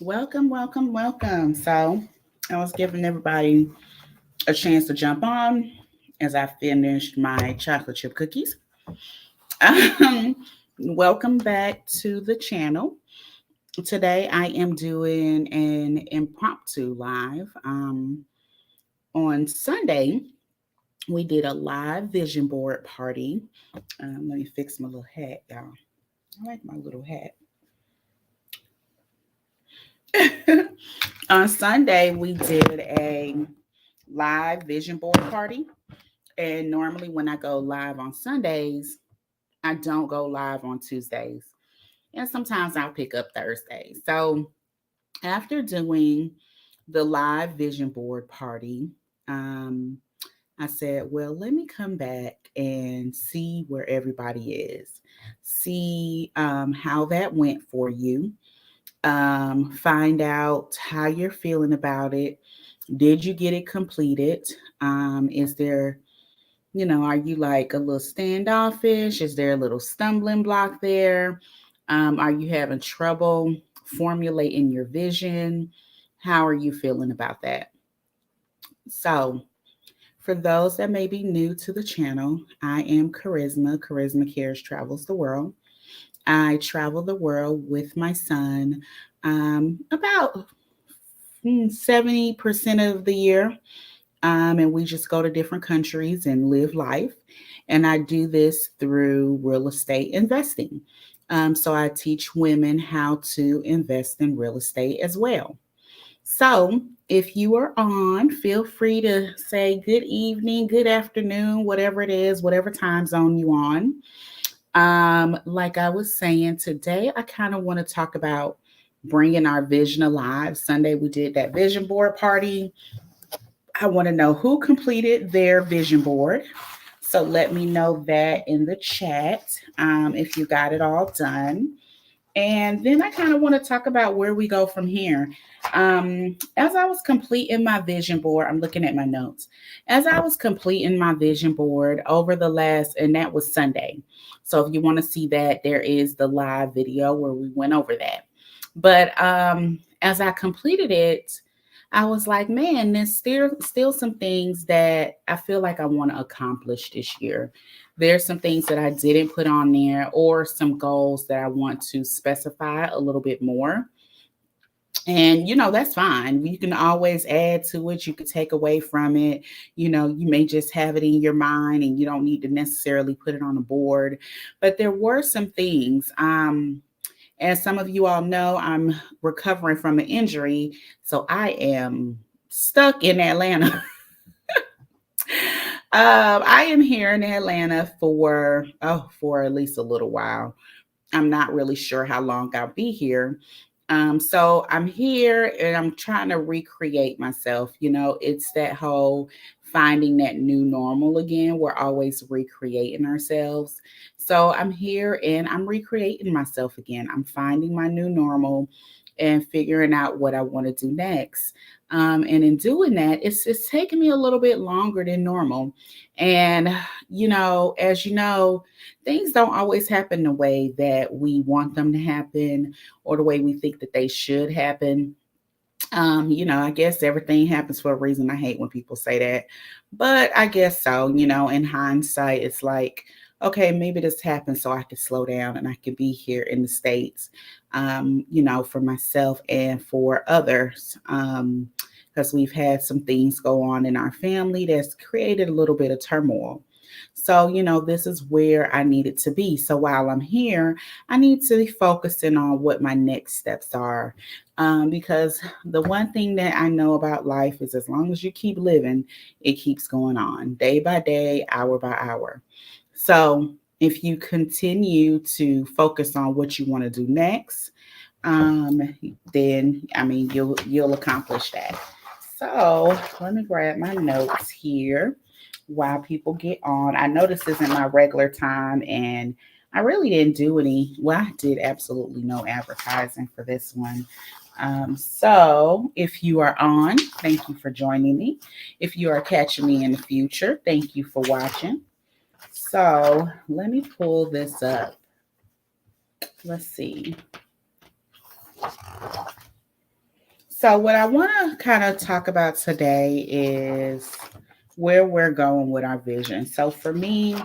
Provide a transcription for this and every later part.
Welcome, welcome, welcome. So, I was giving everybody a chance to jump on as I finished my chocolate chip cookies. Um, Welcome back to the channel. Today, I am doing an impromptu live. On Sunday, we did a live vision board party. Let me fix my little hat, y'all. I like my little hat. On Sunday, we did a live vision board party. And normally, when I go live on Sundays, I don't go live on Tuesdays. And sometimes I'll pick up Thursdays. So, after doing the live vision board party, um, I said, well, let me come back and see where everybody is, see how that went for you, find out how you're feeling about it. Did you get it completed? Is there, are you like a little standoffish? Is there a little stumbling block there? Are you having trouble formulating your vision? How are you feeling about that? So, for those that may be new to the channel, I am Charisma. Charisma Cares travels the world. I travel the world with my son about 70% of the year. And we just go to different countries and live life. And I do this through real estate investing. So I teach women how to invest in real estate as well. So if you are on, feel free to say good evening, good afternoon, whatever it is, whatever time zone you on. Like I was saying today, I kind of want to talk about bringing our vision alive. Sunday we did that vision board party. I want to know who completed their vision board. So let me know that in the chat if you got it all done. And then I kind of want to talk about where we go from here. As I was completing my vision board, I'm looking at my notes. As I was completing my vision board over the last, and that was Sunday. So if you want to see that, there is the live video where we went over that. But as I completed it, I was like, man, there's still some things that I feel like I want to accomplish this year. There's some things that I didn't put on there, or some goals that I want to specify a little bit more. And that's fine. You can always add to it. You could take away from it. You may just have it in your mind and you don't need to necessarily put it on a board. But there were some things. As some of you all know, I'm recovering from an injury, so I am stuck in Atlanta. I am here in Atlanta for at least a little while. I'm not really sure how long I'll be here. So I'm here and I'm trying to recreate myself. It's that whole finding that new normal again. We're always recreating ourselves. So I'm here and I'm recreating myself again. I'm finding my new normal and figuring out what I want to do next. And in doing that, it's taking me a little bit longer than normal. And, as you know, things don't always happen the way that we want them to happen or the way we think that they should happen. I guess everything happens for a reason. I hate when people say that, but I guess so. In hindsight, it's like, okay, maybe this happened so I could slow down and I could be here in the States, for myself and for others. Because we've had some things go on in our family that's created a little bit of turmoil. So, this is where I needed to be. So while I'm here, I need to be focusing on what my next steps are. Because the one thing that I know about life is as long as you keep living, it keeps going on day by day, hour by hour. So if you continue to focus on what you want to do next, then you'll accomplish that. So let me grab my notes here while people get on. I know this isn't my regular time, and I really didn't do any. Well, I did absolutely no advertising for this one. So if you are on, thank you for joining me. If you are catching me in the future, thank you for watching. So let me pull this up. Let's see. So, what I want to kind of talk about today is where we're going with our vision. So, for me,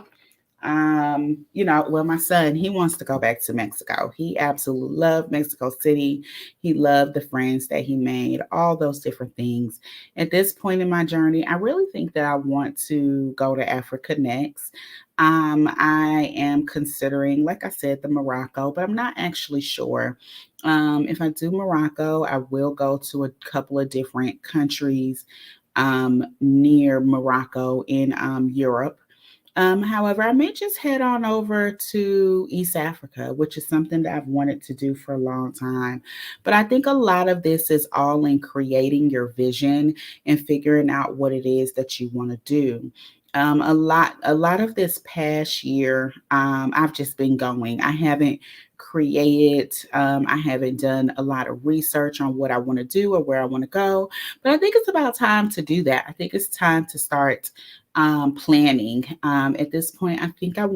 well, my son, he wants to go back to Mexico. He absolutely loved Mexico City. He loved the friends that he made, all those different things. At this point in my journey, I really think that I want to go to Africa next. I am considering, like I said, the Morocco, but I'm not actually sure. If I do Morocco, I will go to a couple of different countries near Morocco in Europe. However, I may just head on over to East Africa, which is something that I've wanted to do for a long time. But I think a lot of this is all in creating your vision and figuring out what it is that you want to do. A lot of this past year, I've just been going. I haven't created, I haven't done a lot of research on what I want to do or where I want to go. But I think it's about time to do that. I think it's time to start planning. At this point, I think I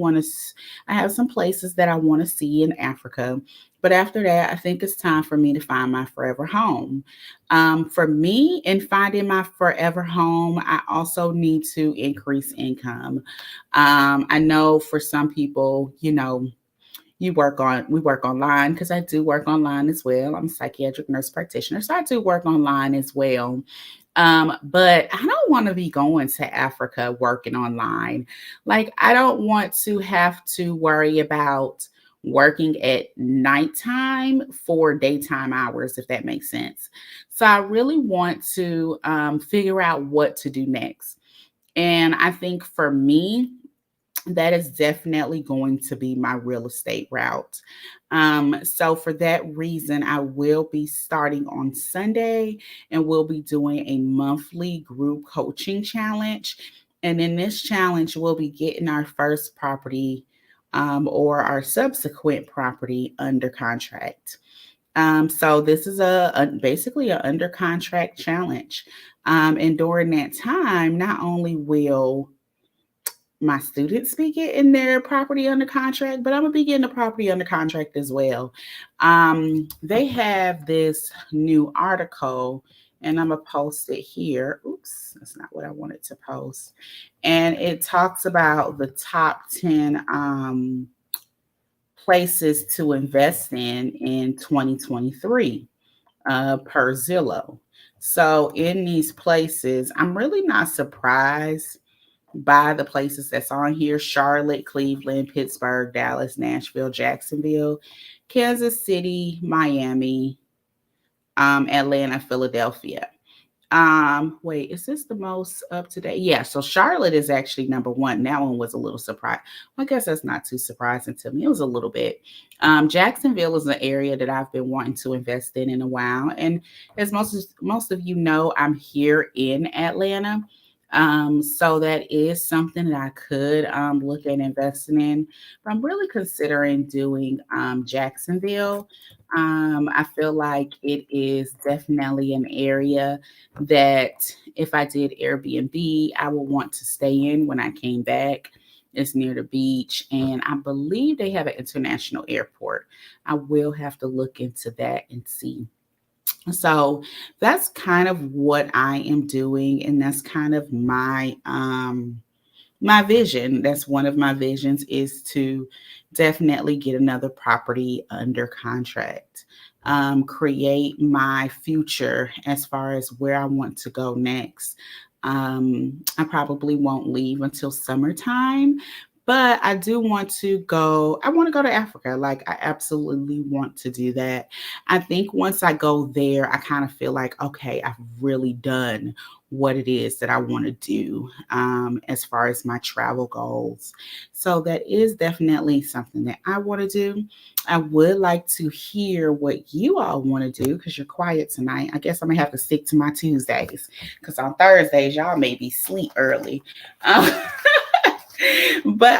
have some places that I want to see in Africa. But after that, I think it's time for me to find my forever home. For me, in finding my forever home, I also need to increase income. I know for some people, we work online because I do work online as well. I'm a psychiatric nurse practitioner, so I do work online as well. But I don't want to be going to Africa working online. Like, I don't want to have to worry about working at nighttime for daytime hours, if that makes sense. So I really want to figure out what to do next. And I think for me, that is definitely going to be my real estate route. So for that reason, I will be starting on Sunday and we'll be doing a monthly group coaching challenge. And in this challenge, we'll be getting our first property or our subsequent property under contract. So this is basically a under contract challenge. And during that time, not only will my students be getting their property under contract, but I'm gonna be getting the property under contract as well. They have this new article, and I'm gonna post it here. Oops, that's not what I wanted to post. And it talks about the top 10 places to invest in 2023 per Zillow. So in these places, I'm really not surprised by the places that's on here: Charlotte, Cleveland, Pittsburgh, Dallas, Nashville, Jacksonville, Kansas City, Miami, Atlanta, Philadelphia. Wait, is this the most up to date? Yeah, so Charlotte is actually number one. That one was a little surprised. Well, I guess that's not too surprising to me. It was a little bit. Jacksonville is an area that I've been wanting to invest in a while, and as most of you know, I'm here in Atlanta. So that is something that I could look at investing in. But I'm really considering doing Jacksonville. I feel like it is definitely an area that if I did Airbnb, I would want to stay in when I came back. It's near the beach, and I believe they have an international airport. I will have to look into that and see. So that's kind of what I am doing, and that's kind of my vision. That's one of my visions, is to definitely get another property under contract. Create my future as far as where I want to go next. I probably won't leave until summertime, but I do want to go. I want to go to Africa. Like, I absolutely want to do that. I think once I go there, I kind of feel like, okay, I've really done what it is that I want to do as far as my travel goals. So that is definitely something that I want to do. I would like to hear what you all want to do because you're quiet tonight. I guess I'm gonna have to stick to my Tuesdays because on Thursdays y'all may be sleep early. Um, but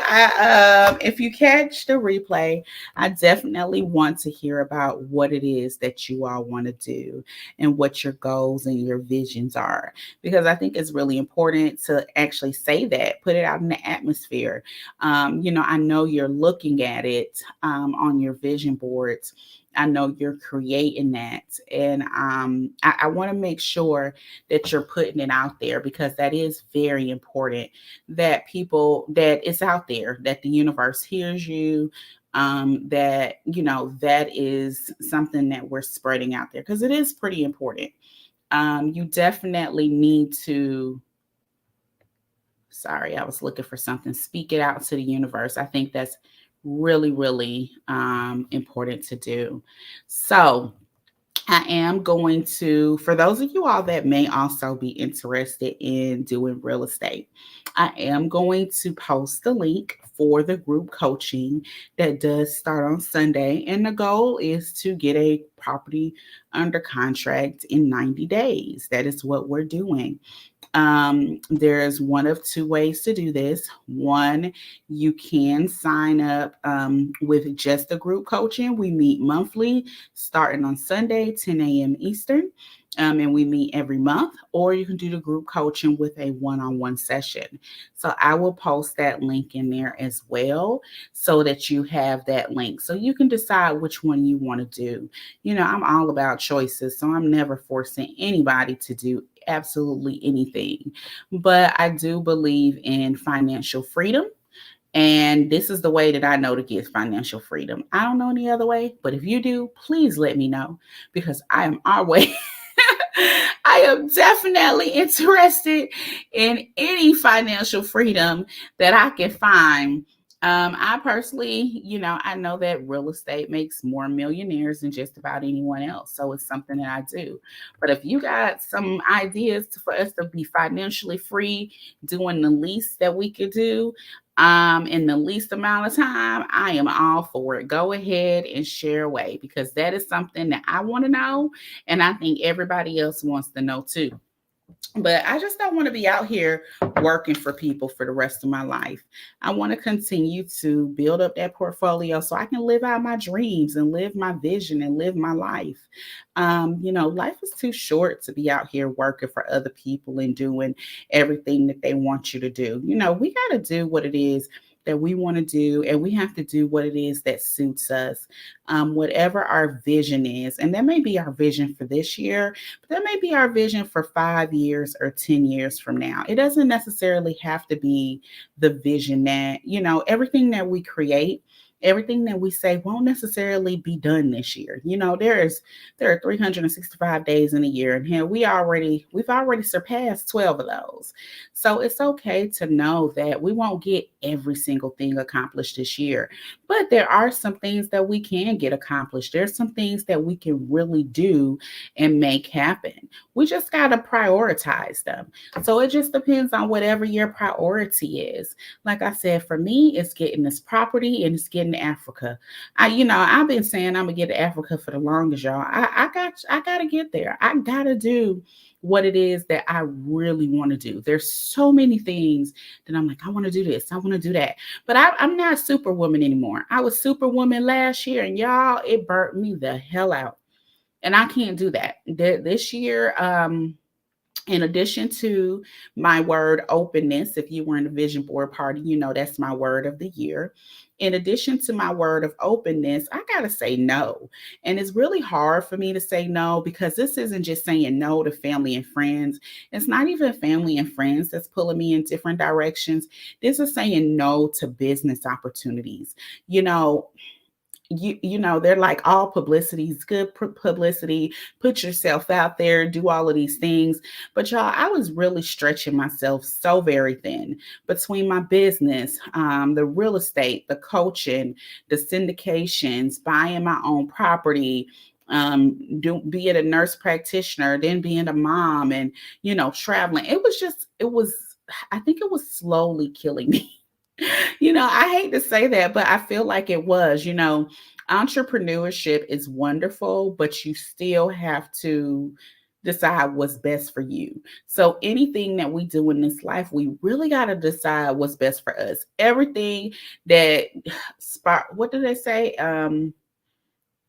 if you catch the replay, I definitely want to hear about what it is that you all want to do and what your goals and your visions are, because I think it's really important to actually say that, put it out in the atmosphere. I know you're looking at it on your vision boards. I know you're creating that. And I want to make sure that you're putting it out there because that is very important that people, that it's out there, that the universe hears you, that, that is something that we're spreading out there because it is pretty important. You definitely need to, sorry, I was looking for something, speak it out to the universe. I think that's really, really important to do. So, I am going to, for those of you all that may also be interested in doing real estate, I am going to post the link for the group coaching that does start on Sunday. And the goal is to get a property under contract in 90 days. That is what we're doing. There's one of two ways to do this. One, you can sign up with just the group coaching. We meet monthly, starting on Sunday, 10 a.m. Eastern, and we meet every month. Or you can do the group coaching with a one-on-one session. So I will post that link in there as well, so that you have that link, so you can decide which one you want to do. I'm all about choices, so I'm never forcing anybody to do absolutely anything. But I do believe in financial freedom. And this is the way that I know to get financial freedom. I don't know any other way, but if you do, please let me know because I am always I am definitely interested in any financial freedom that I can find. I personally, I know that real estate makes more millionaires than just about anyone else. So it's something that I do. But if you got some ideas for us to be financially free, doing the least that we could do, in the least amount of time, I am all for it. Go ahead and share away because that is something that I want to know. And I think everybody else wants to know too. But I just don't want to be out here working for people for the rest of my life. I want to continue to build up that portfolio so I can live out my dreams and live my vision and live my life. Life is too short to be out here working for other people and doing everything that they want you to do. We got to do what it is that we want to do, and we have to do what it is that suits us, whatever our vision is. And that may be our vision for this year, but that may be our vision for 5 years or 10 years from now. It doesn't necessarily have to be the vision that, everything that we create, everything that we say won't necessarily be done this year. There are 365 days in a year, and here we've already surpassed 12 of those. So it's okay to know that we won't get every single thing accomplished this year, but there are some things that we can get accomplished. There's some things that we can really do and make happen. We just got to prioritize them. So it just depends on whatever your priority is. Like I said, for me, it's getting this property and it's getting to Africa. I've been saying I'm gonna get to Africa for the longest, y'all. I gotta get there. I gotta do what it is that I really want to do. There's so many things that I'm like, I want to do this, I want to do that. But I'm not superwoman anymore. I was superwoman last year, and y'all, it burnt me the hell out. And I can't do that. This year, in addition to my word openness, if you were in the vision board party, that's my word of the year. In addition to my word of openness, I got to say no. And it's really hard for me to say no because this isn't just saying no to family and friends. It's not even family and friends that's pulling me in different directions. This is saying no to business opportunities. You know, they're like all publicity is good publicity. Put yourself out there, do all of these things. But y'all, I was really stretching myself so very thin between my business, the real estate, the coaching, the syndications, buying my own property, being a nurse practitioner, then being a mom, and traveling. I think it was slowly killing me. I hate to say that, but I feel like it was. Entrepreneurship is wonderful, but you still have to decide what's best for you. So anything that we do in this life, we really got to decide what's best for us. Everything that what do they say?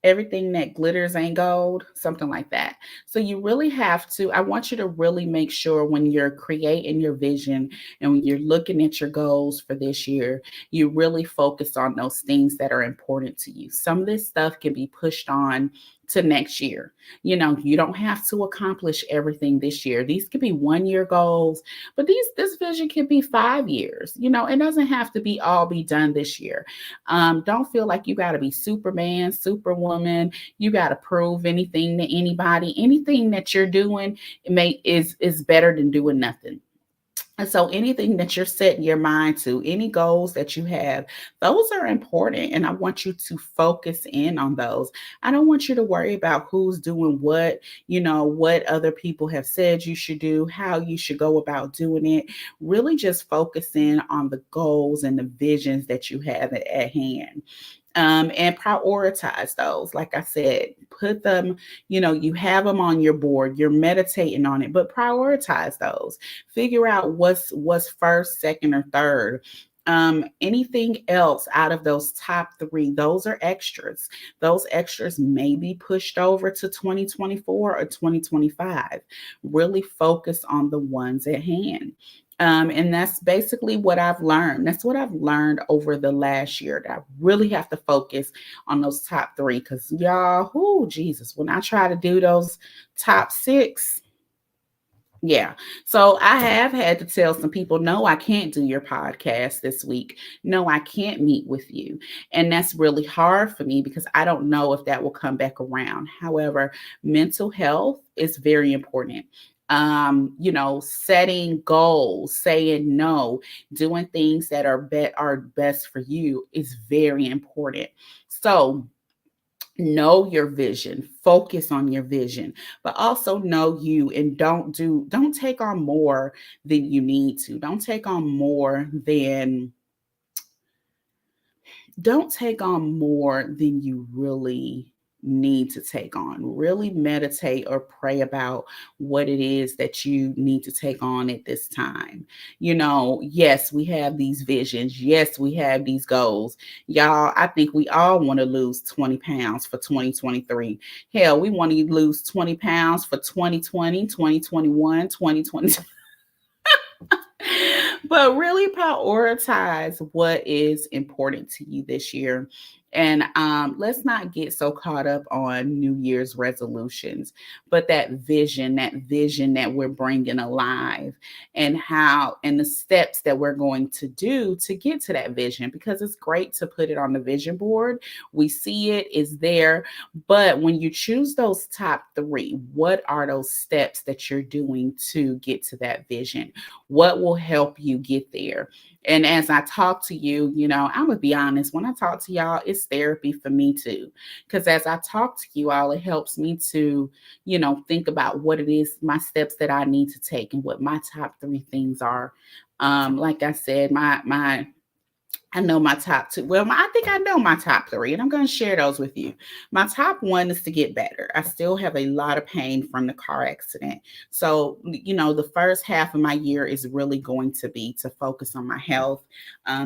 Everything that glitters ain't gold, something like that. So you really have to, I want you to really make sure when you're creating your vision and when you're looking at your goals for this year, you really focus on those things that are important to you. Some of this stuff can be pushed on to next year. You know, you don't have to accomplish everything this year. These could be 1 year goals, but this vision can be 5 years. You know, it doesn't have to be all be done this year. Don't feel like you got to be Superman, Superwoman. You got to prove anything to anybody. Anything that you're doing is better than doing nothing. And so anything that you're setting your mind to, any goals that you have, those are important. And I want you to focus in on those. I don't want you to worry about who's doing what, you know, what other people have said you should do, how you should go about doing it. Really just focus in on the goals and the visions that you have at hand. And prioritize those. Like I said, put them, you know, you have them on your board, you're meditating on it, but prioritize those. Figure out what's first, second, or third. Anything else out of those top three, those are extras. Those extras may be pushed over to 2024 or 2025. Really focus on the ones at hand. And that's basically what I've learned. That's what I've learned over the last year, that I really have to focus on those top three. Because y'all, oh Jesus, when I try to do those top six, yeah. So I have had to tell some people, no, I can't do your podcast this week. No, I can't meet with you. And that's really hard for me because I don't know if that will come back around. However, mental health is very important. You know, setting goals, saying no, doing things that are best for you is very important. So know your vision, focus on your vision, but also know you, and don't take on more than you need to. Don't take on more than you really need to take on. Really meditate or pray about what it is that you need to take on at this time. You know, yes, we have these visions. Yes, we have these goals. Y'all, I think we all want to lose 20 pounds for 2023. Hell, we want to lose 20 pounds for 2020, 2021, 2022. But really prioritize what is important to you this year. And let's not get so caught up on New Year's resolutions, but that vision that we're bringing alive, and how, and the steps that we're going to do to get to that vision, because it's great to put it on the vision board. We see it is there. But when you choose those top three, what are those steps that you're doing to get to that vision? What will help you get there? And as I talk to you, you know, I'm gonna be honest, when I talk to y'all, it's therapy for me too. Because as I talk to you all, it helps me to, you know, think about what it is, my steps that I need to take, and what my top three things are. Like I said, my I know my top two. Well, I think I know my top three, and I'm going to share those with you. My top one is to get better. I still have a lot of pain from the car accident. So, you know, the first half of my year is really going to be to focus on my health,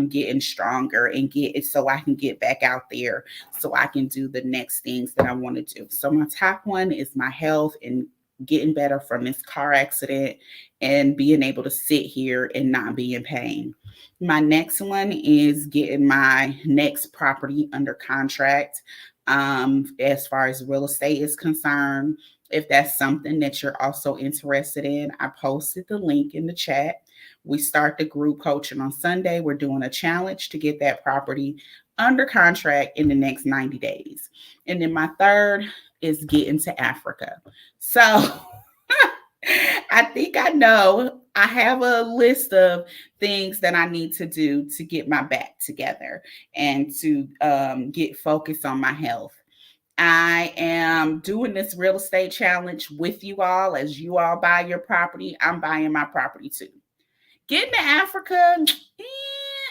getting stronger, and get it so I can get back out there, so I can do the next things that I want to do. So, my top one is my health and getting better from this car accident and being able to sit here and not be in pain. My next one is getting my next property under contract. As far as real estate is concerned, if that's something that you're also interested in, I posted the link in the chat. We start the group coaching on Sunday. We're doing a challenge to get that property under contract in the next 90 days. And then my third is getting to Africa. So I think I know. I have a list of things that I need to do to get my back together and to get focused on my health. I am doing this real estate challenge with you all. As you all buy your property, I'm buying my property too. Getting to Africa,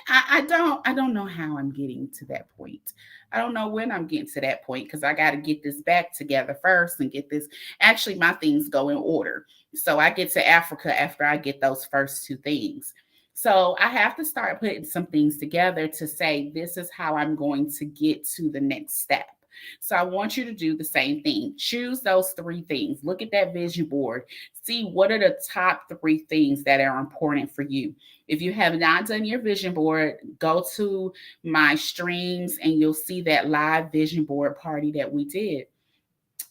I don't know how I'm getting to that point. I don't know when I'm getting to that point, because I got to get this back together first and get this. Actually, my things go in order. So I get to Africa after I get those first two things. So I have to start putting some things together to say, this is how I'm going to get to the next step. So I want you to do the same thing. Choose those three things. Look at that vision board. See what are the top three things that are important for you. If you have not done your vision board, go to my streams and you'll see that live vision board party that we did.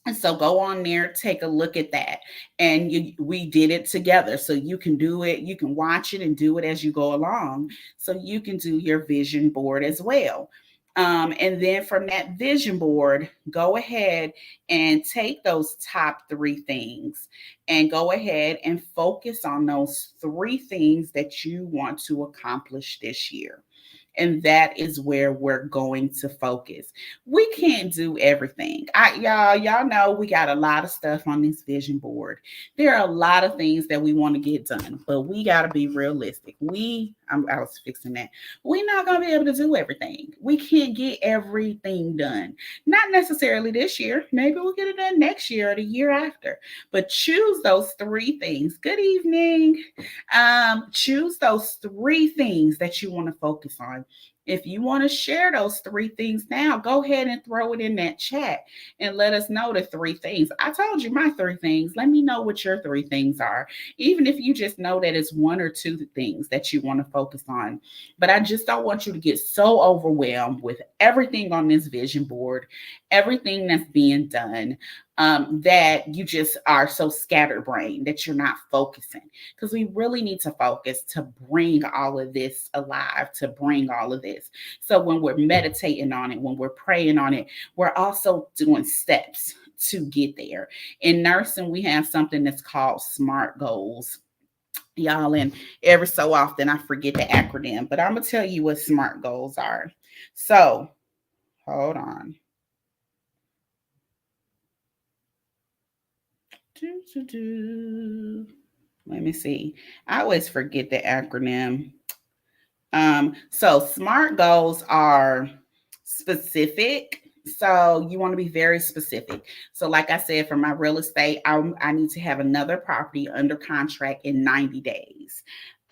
And so go on there, take a look at that. And we did it together. So you can do it, you can watch it and do it as you go along. So you can do your vision board as well. And then from that vision board, go ahead and take those top three things and go ahead and focus on those three things that you want to accomplish this year. And that is where we're going to focus. We can't do everything. Y'all know we got a lot of stuff on this vision board. There are a lot of things that we want to get done, but we got to be realistic. I was fixing that. We're not going to be able to do everything. We can't get everything done. Not necessarily this year. Maybe we'll get it done next year or the year after. But choose those three things. Good evening. Choose those three things that you want to focus on. If you want to share those three things now, go ahead and throw it in that chat and let us know the three things. I told you my three things. Let me know what your three things are. Even if you just know that it's one or two things that you want to focus on. But I just don't want you to get so overwhelmed with everything on this vision board, everything that's being done, that you just are so scatterbrained that you're not focusing. Because we really need to focus to bring all of this alive, to bring all of this. So when we're meditating on it, when we're praying on it, we're also doing steps to get there. In nursing, we have something that's called SMART goals. Y'all, and every so often I forget the acronym, but I'm going to tell you what SMART goals are. So hold on. Let me see. I always forget the acronym. So SMART goals are specific. So you want to be very specific. So like I said, for my real estate, I need to have another property under contract in 90 days.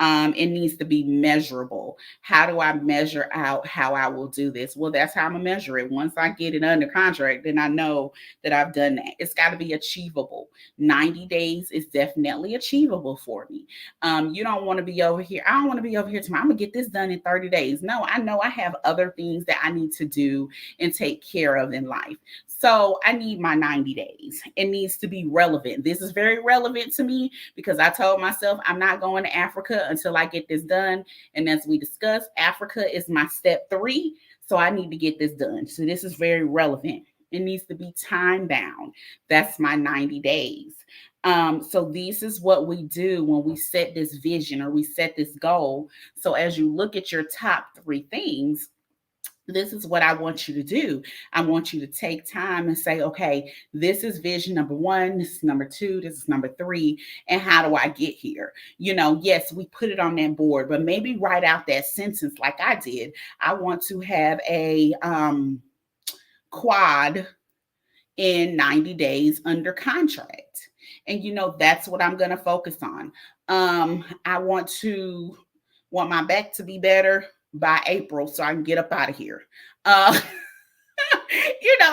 It needs to be measurable. How do I measure out how I will do this? Well, that's how I'm gonna measure it. Once I get it under contract, then I know that I've done that. It's got to be achievable. 90 days is definitely achievable for me. You don't want to be over here. I don't want to be over here tomorrow. I'm gonna get this done in 30 days. No, I know I have other things that I need to do and take care of in life. So I need my 90 days. It needs to be relevant. This is very relevant to me because I told myself I'm not going to Africa until I get this done. And as we discussed, Africa is my step 3. So I need to get this done. So this is very relevant. It needs to be time bound. That's my 90 days. So this is what we do when we set this vision or we set this goal. So as you look at your top 3 things, this is what I want you to do. I want you to take time and say, okay, this is vision number 1, this is number 2, this is number 3, and how do I get here? Yes, we put it on that board, but maybe write out that sentence like I did. I want to have a quad in 90 days under contract. And that's what I'm going to focus on. I want my back to be better by April so I can get up out of here.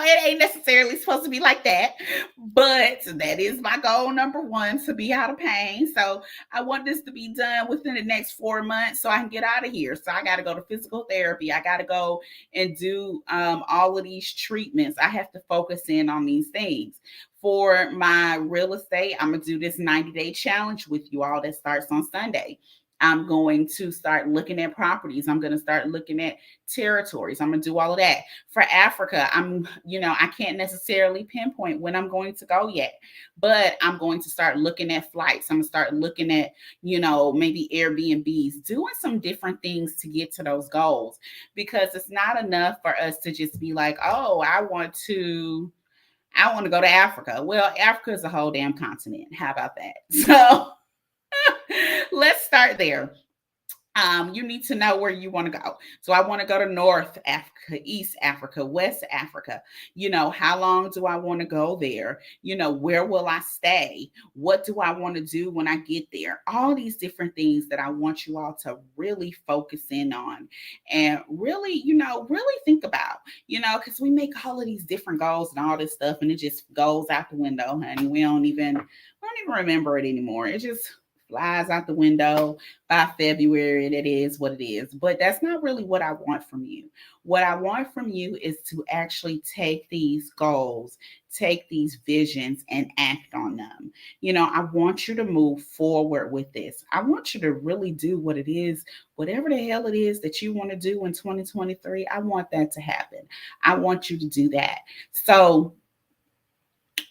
It ain't necessarily supposed to be like that, but that is my goal number 1, to be out of pain. So I want this to be done within the next 4 months so I can get out of here. So I got to go to physical therapy. I got to go and do all of these treatments. I have to focus in on these things. For my real estate, I'm going to do this 90-day challenge with you all that starts on Sunday. I'm going to start looking at properties. I'm going to start looking at territories. I'm going to do all of that. For Africa, I can't necessarily pinpoint when I'm going to go yet, but I'm going to start looking at flights. I'm going to start looking at, maybe Airbnbs, doing some different things to get to those goals, because it's not enough for us to just be like, oh, I want to go to Africa. Well, Africa is a whole damn continent. How about that? So let's start there. You need to know where you want to go. So I want to go to North Africa, East Africa, West Africa. How long do I want to go there? Where will I stay? What do I want to do when I get there? All these different things that I want you all to really focus in on and really, really think about, because we make all of these different goals and all this stuff and it just goes out the window and we don't even remember it anymore. It just flies out the window by February, and it is what it is. But that's not really what I want from you. What I want from you is to actually take these goals, take these visions, and act on them. I want you to move forward with this. I want you to really do what it is, whatever the hell it is that you want to do in 2023. I want that to happen. I want you to do that. So,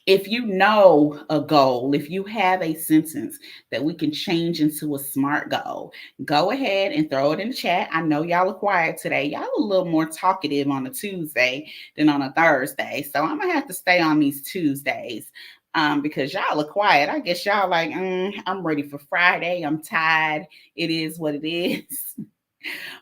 if you know a goal, if you have a sentence that we can change into a smart goal, go ahead and throw it in the chat. I know y'all are quiet today. Y'all a little more talkative on a Tuesday than on a Thursday. So I'm going to have to stay on these Tuesdays because y'all are quiet. I guess y'all like, I'm ready for Friday. I'm tired. It is what it is.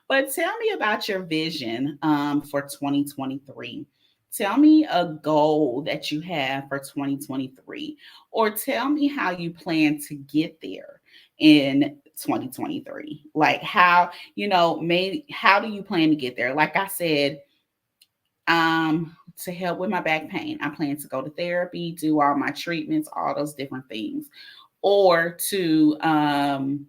But tell me about your vision for 2023. Tell me a goal that you have for 2023, or tell me how you plan to get there in 2023. Like maybe how do you plan to get there? Like I said, to help with my back pain, I plan to go to therapy, do all my treatments, all those different things, or to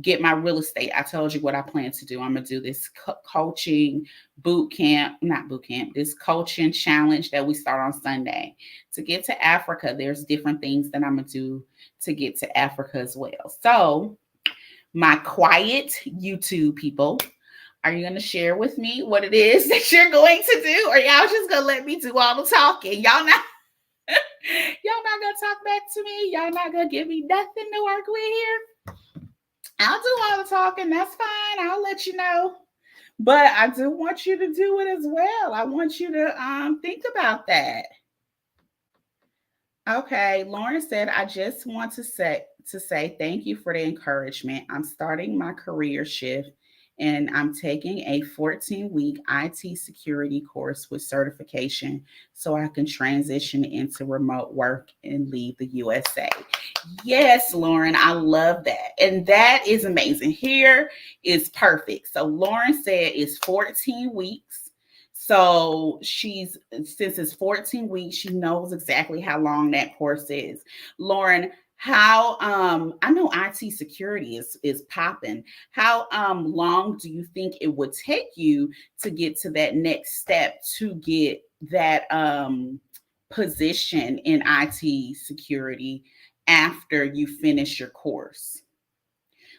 get my real estate. I told you what I plan to do. I'm going to do this coaching this coaching challenge that we start on Sunday. To get to Africa, there's different things that I'm going to do to get to Africa as well. So, my quiet YouTube people, are you going to share with me what it is that you're going to do? Or y'all just going to let me do all the talking? Y'all not going to talk back to me? Y'all not going to give me nothing to work with here? I'll do all the talking. That's fine. I'll let you know. But I do want you to do it as well. I want you to think about that. Okay, Lauren said, I just want to say thank you for the encouragement. I'm starting my career shift and I'm taking a 14-week IT security course with certification so I can transition into remote work and leave the USA. Yes, Lauren, I love that. And that is amazing. Here is perfect. So Lauren said it's 14 weeks. So since it's 14 weeks, she knows exactly how long that course is. Lauren, how I know IT security is popping. How long do you think it would take you to get to that next step to get that position in IT security after you finish your course?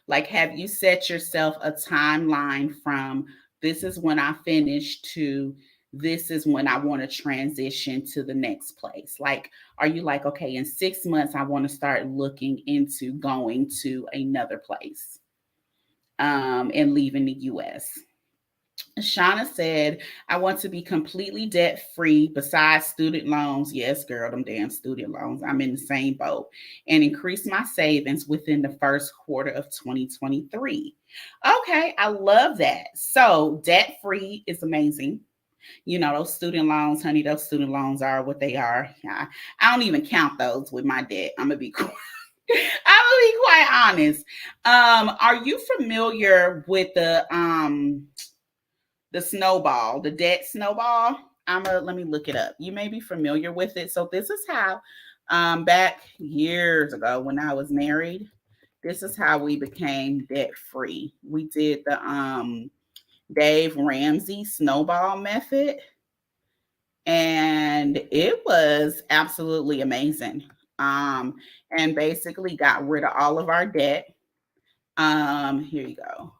Like, have you set yourself a timeline from this is when I finish to this is when I want to transition to the next place? Like, are you like, okay, in 6 months, I want to start looking into going to another place and leaving the US? Shauna said, I want to be completely debt free besides student loans. Yes, girl, them damn student loans. I'm in the same boat. And increase my savings within the first quarter of 2023. Okay, I love that. So, debt free is amazing. Those student loans, honey, those student loans are what they are. I don't even count those with my debt. I'm going to be quite honest. Are you familiar with the snowball, the debt snowball? Let me look it up. You may be familiar with it. So this is how, back years ago when I was married, this is how we became debt free. We did the Dave Ramsey snowball method, and it was absolutely amazing. And basically got rid of all of our debt. Here you go.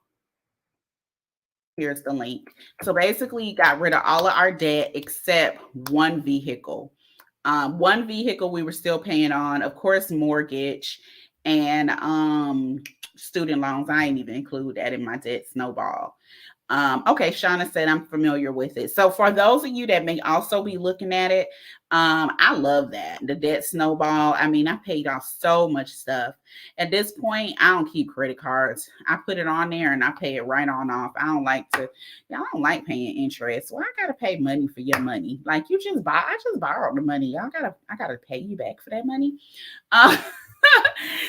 Here's the link. So basically, you got rid of all of our debt except one vehicle. One vehicle we were still paying on, of course, mortgage and student loans. I ain't even include that in my debt snowball. Okay, Shauna said I'm familiar with it. So for those of you that may also be looking at it, I love that. The debt snowball. I mean, I paid off so much stuff. At this point, I don't keep credit cards. I put it on there and I pay it right on off. I don't like to, y'all don't like paying interest. Well, I gotta pay money for your money. Like you just buy, I just borrowed the money. I gotta pay you back for that money. Uh,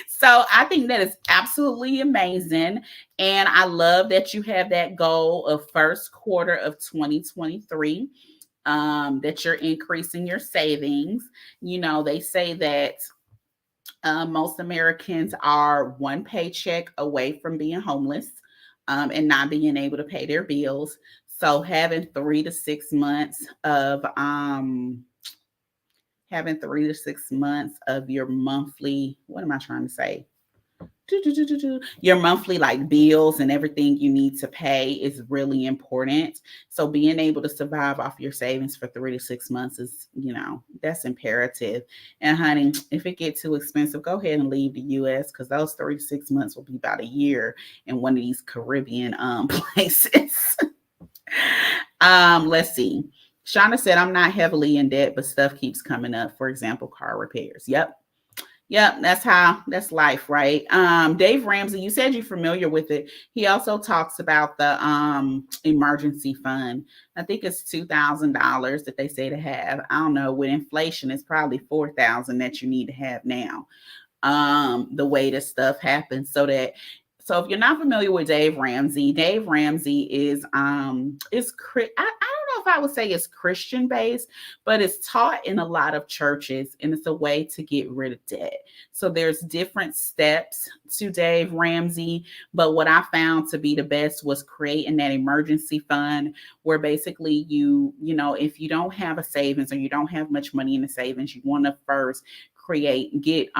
so I think that is absolutely amazing. And I love that you have that goal of first quarter of 2023, that you're increasing your savings. You know, they say that most Americans are one paycheck away from being homeless, and not being able to pay their bills. So having 3 to 6 months of your monthly, what am I trying to say? Your monthly like bills and everything you need to pay is really important. So being able to survive off your savings for 3 to 6 months is, that's imperative. And honey, if it get too expensive, go ahead and leave the US, because those 3 to 6 months will be about a year in one of these Caribbean places. Let's see. Shauna said, I'm not heavily in debt, but stuff keeps coming up. For example, car repairs. Yep. Yep, that's life, right? Dave Ramsey, you said you're familiar with it. He also talks about the emergency fund. I think it's $2,000 that they say to have. I don't know. With inflation, it's probably 4,000 that you need to have now. The way this stuff happens, so if you're not familiar with Dave Ramsey is I don't know if I would say it's Christian based, but it's taught in a lot of churches, and it's a way to get rid of debt. So there's different steps to Dave Ramsey, but what I found to be the best was creating that emergency fund, where basically if you don't have a savings or you don't have much money in the savings, you want to first get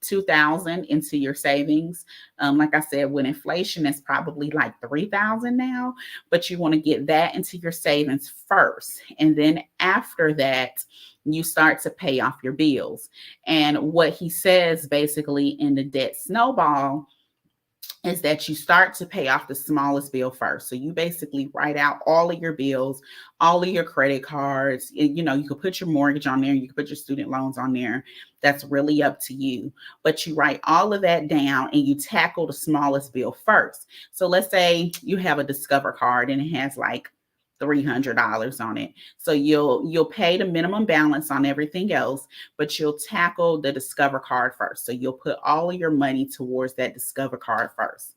2,000 into your savings. Like I said, with inflation, it's probably like 3,000 now, but you want to get that into your savings first. And then after that, you start to pay off your bills. And what he says basically in the debt snowball is that you start to pay off the smallest bill first. So you basically write out all of your bills, all of your credit cards. You could put your mortgage on there, you can put your student loans on there. That's really up to you. But you write all of that down and you tackle the smallest bill first. So let's say you have a Discover card and it has like $300 on it. So you'll pay the minimum balance on everything else, but you'll tackle the Discover card first. So you'll put all of your money towards that Discover card first.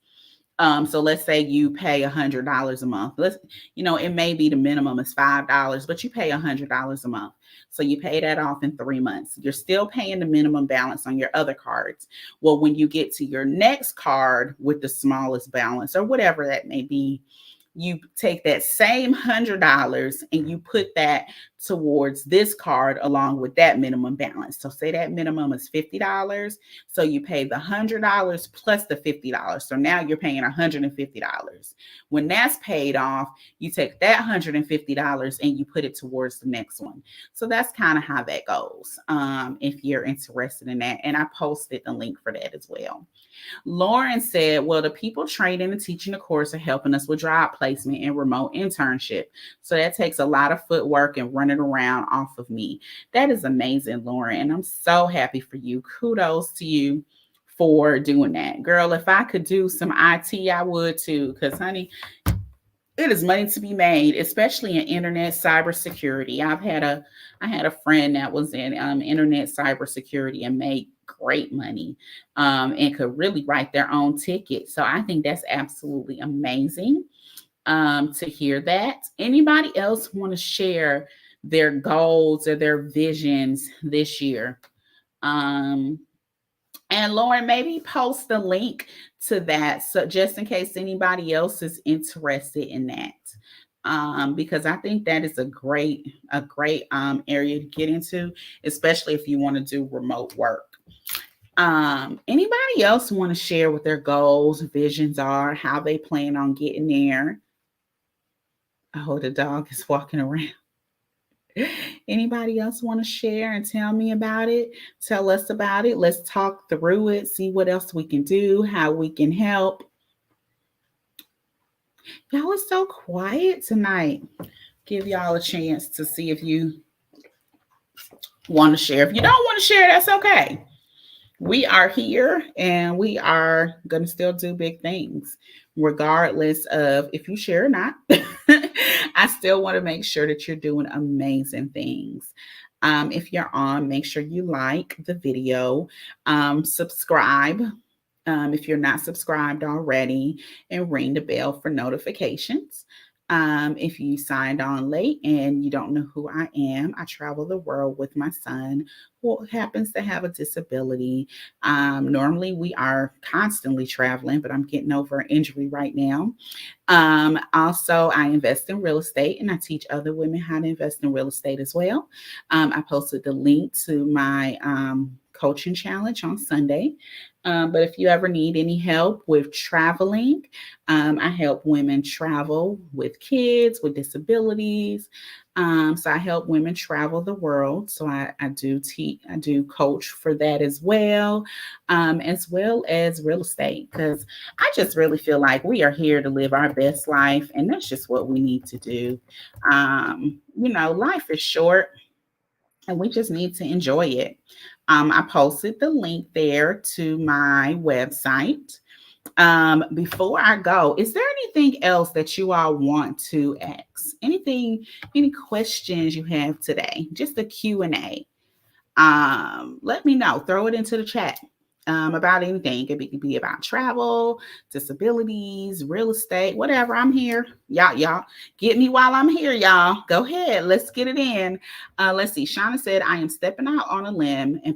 So let's say you pay $100 a month. It may be the minimum is $5, but you pay $100 a month. So you pay that off in 3 months. You're still paying the minimum balance on your other cards. Well, when you get to your next card with the smallest balance or whatever that may be, you take that same $100 and you put that towards this card along with that minimum balance. So say that minimum is $50. So you pay the $100 plus the $50. So now you're paying $150. When that's paid off, you take that $150 and you put it towards the next one. So that's kind of how that goes. If you're interested in that. And I posted the link for that as well. Lauren said, well, the people training and teaching the course are helping us with job placement and remote internship. So that takes a lot of footwork and running around off of me. That is amazing, Lauren. And I'm so happy for you. Kudos to you for doing that. Girl, if I could do some IT, I would too. Because, honey, it is money to be made, especially in internet cybersecurity. I had a friend that was in internet cybersecurity and made great money, and could really write their own ticket. So I think that's absolutely amazing to hear that. Anybody else want to share their goals or their visions this year? And Lauren, maybe post the link to that, so just in case anybody else is interested in that. Because I think that is a great area to get into, especially if you want to do remote work. Anybody else want to share what their goals, visions are, how they plan on getting there? Oh, the dog is walking around. Anybody else want to share and tell me about it? Tell us about it. Let's talk through it, see what else we can do, how we can help. Y'all are so quiet tonight. Give y'all a chance to see if you want to share. If you don't want to share, that's okay. We are here and we are going to still do big things, regardless of if you share or not. I still want to make sure that you're doing amazing things. If you're on, make sure you like the video, subscribe if you're not subscribed already, and ring the bell for notifications. If you signed on late and you don't know who I am, I travel the world with my son who happens to have a disability. Normally, we are constantly traveling, but I'm getting over an injury right now. Also, I invest in real estate and I teach other women how to invest in real estate as well. I posted the link to my coaching challenge on Sunday. But if you ever need any help with traveling, I help women travel with kids with disabilities. So I help women travel the world. So I do teach, I do coach for that as well as real estate, because I just really feel like we are here to live our best life, and that's just what we need to do. Life is short and we just need to enjoy it. I posted the link there to my website. Before I go, is there anything else that you all want to ask? Any questions you have today? Just a Q&A. Let me know. Throw it into the chat about anything. It could be about travel, disabilities, real estate, whatever. I'm here. Y'all, get me while I'm here, y'all. Go ahead. Let's get it in. Let's see. Shauna said, I am stepping out on a limb and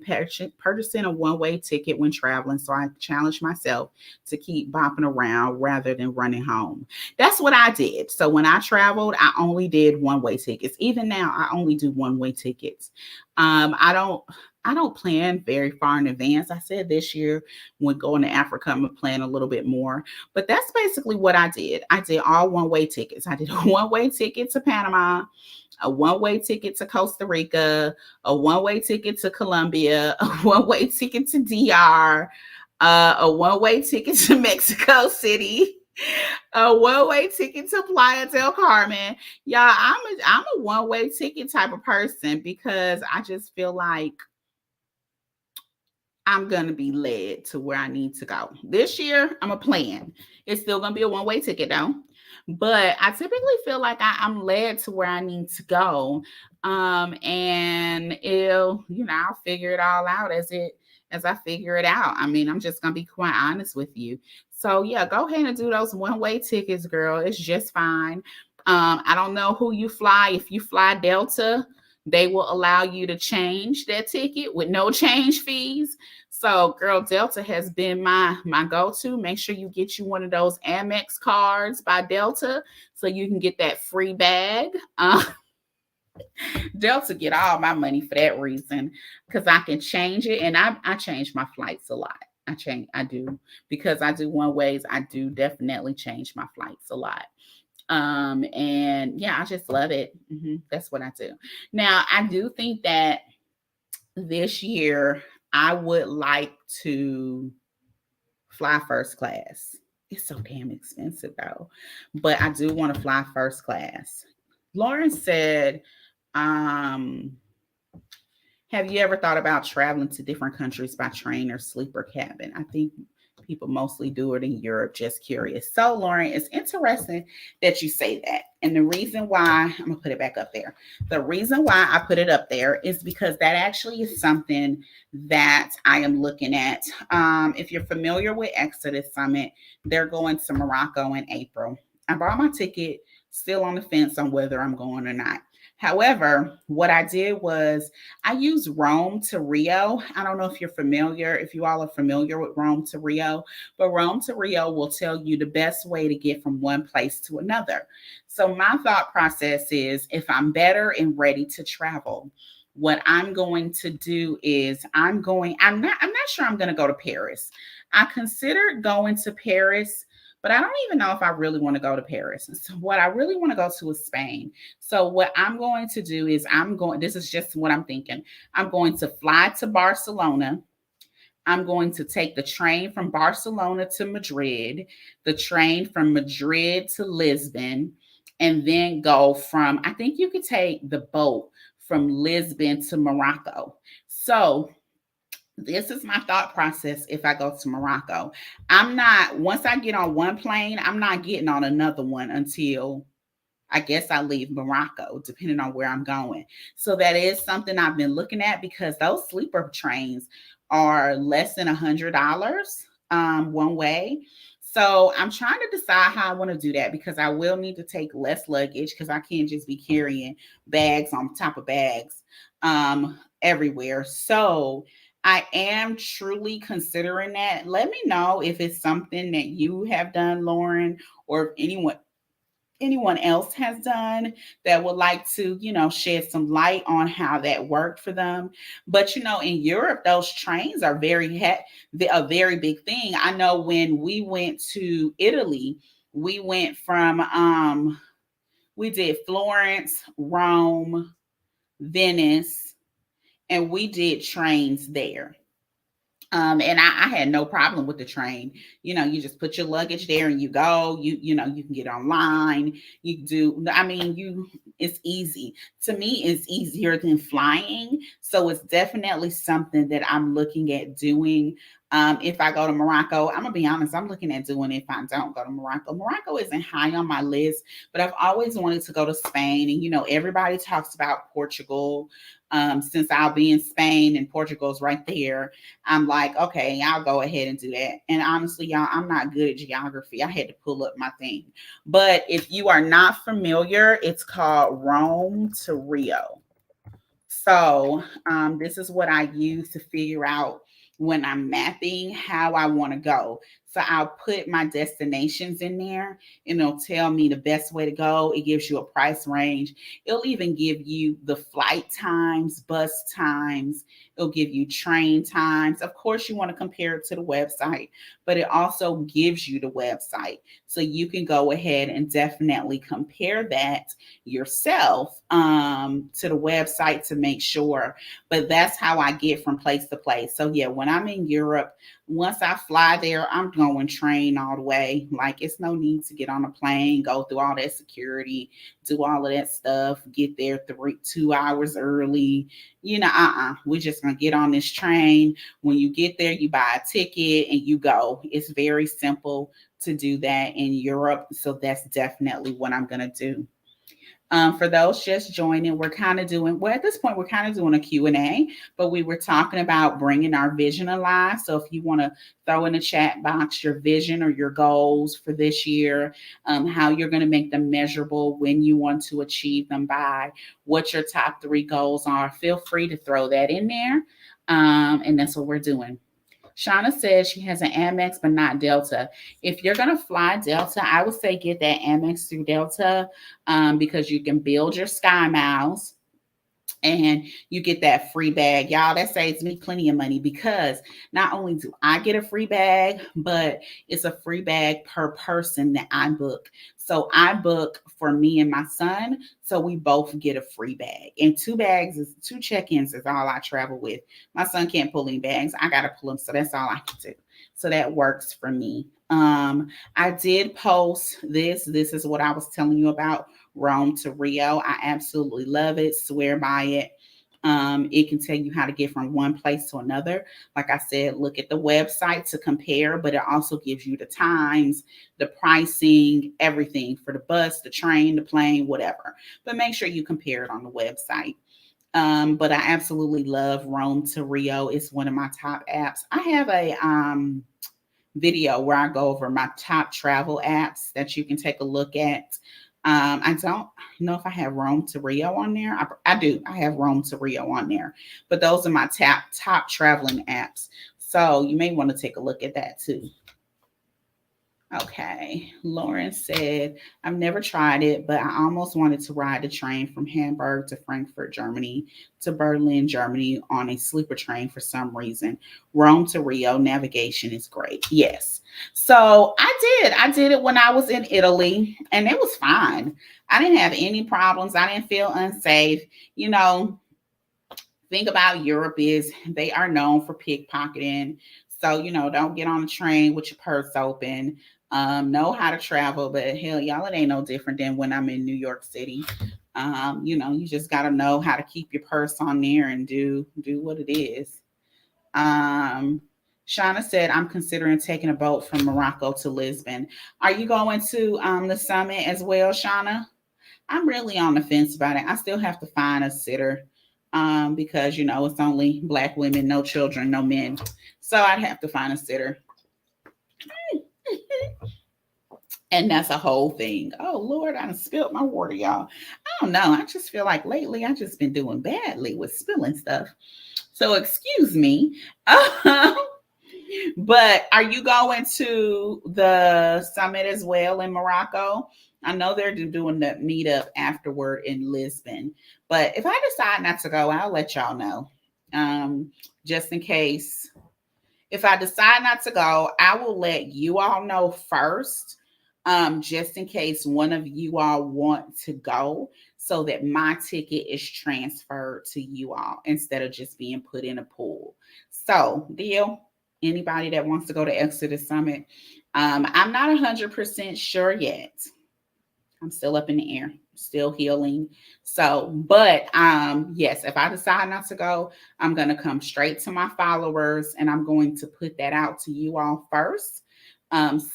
purchasing a one-way ticket when traveling. So I challenge myself to keep bopping around rather than running home. That's what I did. So when I traveled, I only did one-way tickets. Even now, I only do one-way tickets. I don't plan very far in advance. I said this year when going to Africa, I'm gonna plan a little bit more. But that's basically what I did. I did all one-way tickets. I did a one-way ticket to Panama, a one-way ticket to Costa Rica, a one-way ticket to Colombia, a one-way ticket to DR, a one-way ticket to Mexico City, a one-way ticket to Playa del Carmen. Y'all, I'm a one-way ticket type of person because I just feel like I'm gonna be led to where I need to go. This year, I'm a plan. It's still gonna be a one-way ticket though. But I typically feel like I'm led to where I need to go. And I'll figure it all out as I figure it out. I mean, I'm just gonna be quite honest with you. So yeah, go ahead and do those one-way tickets, girl. It's just fine. I don't know who you fly. If you fly Delta, they will allow you to change that ticket with no change fees. So, girl, Delta has been my go-to. Make sure you get you one of those Amex cards by Delta so you can get that free bag. Delta get all my money for that reason because I can change it, and I change my flights a lot. I do because I do one ways. I do definitely change my flights a lot. And yeah, I just love it. That's what I do. Now, I do think that this year I would like to fly first class. It's so damn expensive though, but I do want to fly first class. Lauren said, um, have you ever thought about traveling to different countries by train or sleeper cabin? I think people mostly do it in Europe. Just curious. So, Lauren, it's interesting that you say that. And the reason why, I'm going to put it back up there. The reason why I put it up there is because that actually is something that I am looking at. If you're familiar with Exodus Summit, they're going to Morocco in April. I bought my ticket, still on the fence on whether I'm going or not. However, what I did was I used Rome to Rio. I don't know if you all are familiar with Rome to Rio, but Rome to Rio will tell you the best way to get from one place to another. So my thought process is if I'm better and ready to travel, what I'm going to do is I'm not sure I'm going to go to Paris. I considered going to Paris, but I don't even know if I really want to go to Paris. So what I really want to go to is Spain. So what I'm going to do is this is just what I'm thinking. I'm going to fly to Barcelona. I'm going to take the train from Barcelona to Madrid, the train from Madrid to Lisbon, and then go from, I think you could take the boat from Lisbon to Morocco. So this is my thought process if I go to Morocco. I'm not, once I get on one plane, I'm not getting on another one until I guess I leave Morocco, depending on where I'm going. So that is something I've been looking at because those sleeper trains are less than $100 one way. So I'm trying to decide how I want to do that because I will need to take less luggage because I can't just be carrying bags on top of bags everywhere. So I am truly considering that. Let me know if it's something that you have done, Lauren, or if anyone else has done that would like to, shed some light on how that worked for them. But in Europe, those trains are a very big thing. I know when we went to Italy, we went from we did Florence, Rome, Venice, and we did trains there. And I had no problem with the train. You just put your luggage there and you go. You can get online. You do. I mean, it's easy. To me, it's easier than flying. So it's definitely something that I'm looking at doing. If I go to Morocco, I'm gonna be honest, I'm looking at doing it if I don't go to Morocco. Morocco isn't high on my list, but I've always wanted to go to Spain. And everybody talks about Portugal. Since I'll be in Spain and Portugal's right there, I'm like, okay, I'll go ahead and do that. And honestly, y'all, I'm not good at geography. I had to pull up my thing. But if you are not familiar, it's called Rome to Rio. So this is what I use to figure out when I'm mapping how I want to go. So I'll put my destinations in there and it'll tell me the best way to go. It gives you a price range. It'll even give you the flight times, bus times. It'll give you train times. Of course, you want to compare it to the website, but it also gives you the website. So you can go ahead and definitely compare that yourself to the website to make sure. But that's how I get from place to place. So yeah, when I'm in Europe, once I fly there, I'm going train all the way. Like it's no need to get on a plane, go through all that security, do all of that stuff, get there 2 hours early. We're just gonna get on this train. When you get there, you buy a ticket and you go. It's very simple to do that in Europe. So that's definitely what I'm gonna do. For those just joining, we're kind of doing, well, at this point, we're kind of doing a Q&A, but we were talking about bringing our vision alive. So if you want to throw in the chat box your vision or your goals for this year, how you're going to make them measurable, when you want to achieve them by, what your top 3 goals are, feel free to throw that in there. And that's what we're doing. Shauna says she has an Amex, but not Delta. If you're going to fly Delta, I would say get that Amex through Delta because you can build your Sky Miles and you get that free bag. Y'all, that saves me plenty of money because not only do I get a free bag, but it's a free bag per person that I book. So I book for me and my son, so we both get a free bag. And 2 check-ins is all I travel with. My son can't pull any bags. I gotta pull them, so that's all I can do. So that works for me. I did post this. This is what I was telling you about Rome to Rio. I absolutely love it. Swear by it. It can tell you how to get from one place to another. Like I said, look at the website to compare, but it also gives you the times, the pricing, everything for the bus, the train, the plane, whatever. But make sure you compare it on the website. But I absolutely love Rome to Rio. It's one of my top apps. I have a video where I go over my top travel apps that you can take a look at. I don't know if I have Rome to Rio on there. I do. I have Rome to Rio on there. But those are my top traveling apps. So you may want to take a look at that too. Okay. Lauren said, I've never tried it, but I almost wanted to ride the train from Hamburg to Frankfurt, Germany to Berlin, Germany on a sleeper train for some reason. Rome to Rio navigation is great. Yes. So I did it when I was in Italy and it was fine. I didn't have any problems. I didn't feel unsafe. Thing about Europe is they are known for pickpocketing. So, don't get on the train with your purse open. Know how to travel, but hell, y'all, it ain't no different than when I'm in New York City. You just gotta know how to keep your purse on there and do what it is. Um, Shauna said, I'm considering taking a boat from Morocco to Lisbon. Are you going to the summit as well, Shauna? I'm really on the fence about it. I still have to find a sitter because, it's only Black women, no children, no men. So I'd have to find a sitter. And that's a whole thing. Oh, Lord, I done spilled my water, y'all. I don't know. I just feel like lately I just been doing badly with spilling stuff. So excuse me. But are you going to the summit as well in Morocco? I know they're doing the meetup afterward in Lisbon. But if I decide not to go, I'll let y'all know. Just in case. If I decide not to go, I will let you all know first, just in case one of you all want to go, so that my ticket is transferred to you all instead of just being put in a pool. So, deal. Anybody that wants to go to Exodus Summit, I'm not 100% sure yet. I'm still up in the air, still healing. So, but yes, if I decide not to go, I'm gonna come straight to my followers and I'm going to put that out to you all first.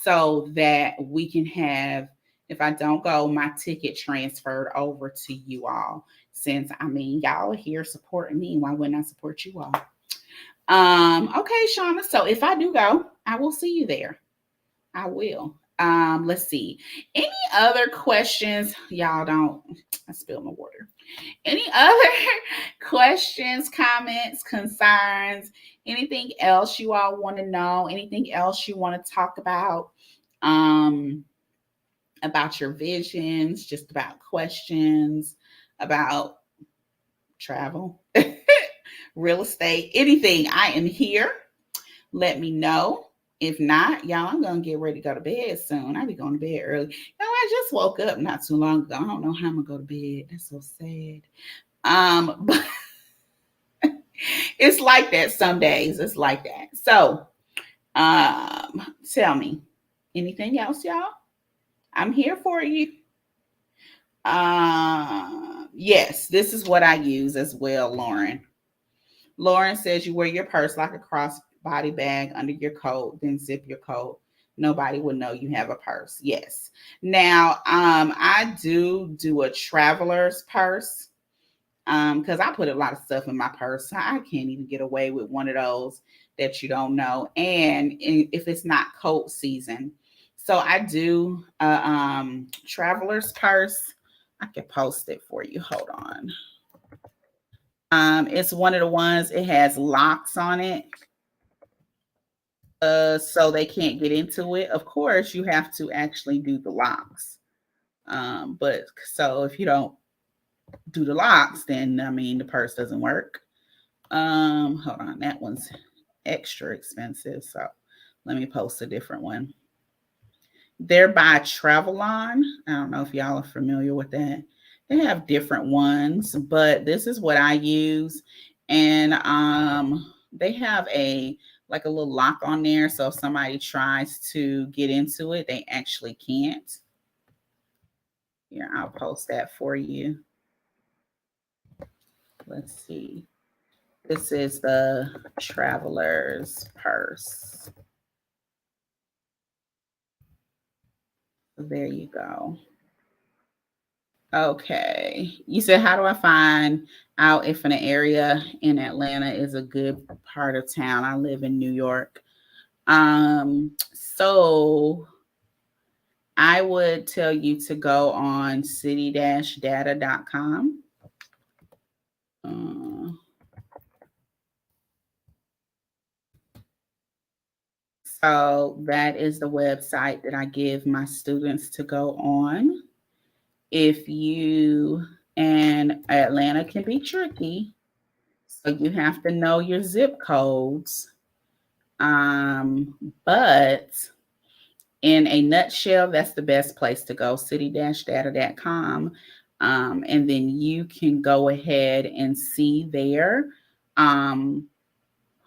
So that we can have, if I don't go, my ticket transferred over to you all. Since y'all are here supporting me, why wouldn't I support you all? Okay, Shauna. So if I do go, I will see you there. I will. Let's see. Any other questions? Y'all don't. I spilled my water. Any other questions, comments, concerns? Anything else you all want to know? Anything else you want to talk Um, about your visions, just about questions, about travel, real estate, anything. I am here. Let me know. If not, y'all, I'm gonna get ready to go to bed soon. I'll be going to bed early. I just woke up not too long ago. I don't know how I'm gonna go to bed. That's so sad. But it's like that some days. It's like that. So, tell me, anything else, y'all? I'm here for you. Yes, this is what I use as well, Lauren. Lauren says you wear your purse like a crossbody bag under your coat, then zip your coat. Nobody would know you have a purse. Yes. Now, I do a traveler's purse because I put a lot of stuff in my purse. I can't even get away with one of those that you don't know. And if it's not cold season, so I do a traveler's purse. I can post it for you. Hold on. It's one of the ones, it has locks on it. So they can't get into it. Of course, you have to actually do the locks. But so if you don't do the locks, then the purse doesn't work. Hold on, that one's extra expensive. So let me post a different one. They're by Travelon. I don't know if y'all are familiar with that. They have different ones, but this is what I use. And they have a like a little lock on there. So if somebody tries to get into it, they actually can't. Here, I'll post that for you. Let's see. This is the traveler's purse. There you go. Okay. You said, how do I find out if an area in Atlanta is a good part of town? I live in New York. So I would tell you to go on city-data.com. So that is the website that I give my students to go on. If you, and Atlanta can be tricky, so you have to know your zip codes. But in a nutshell, that's the best place to go, city-data.com. And then you can go ahead and see there Um,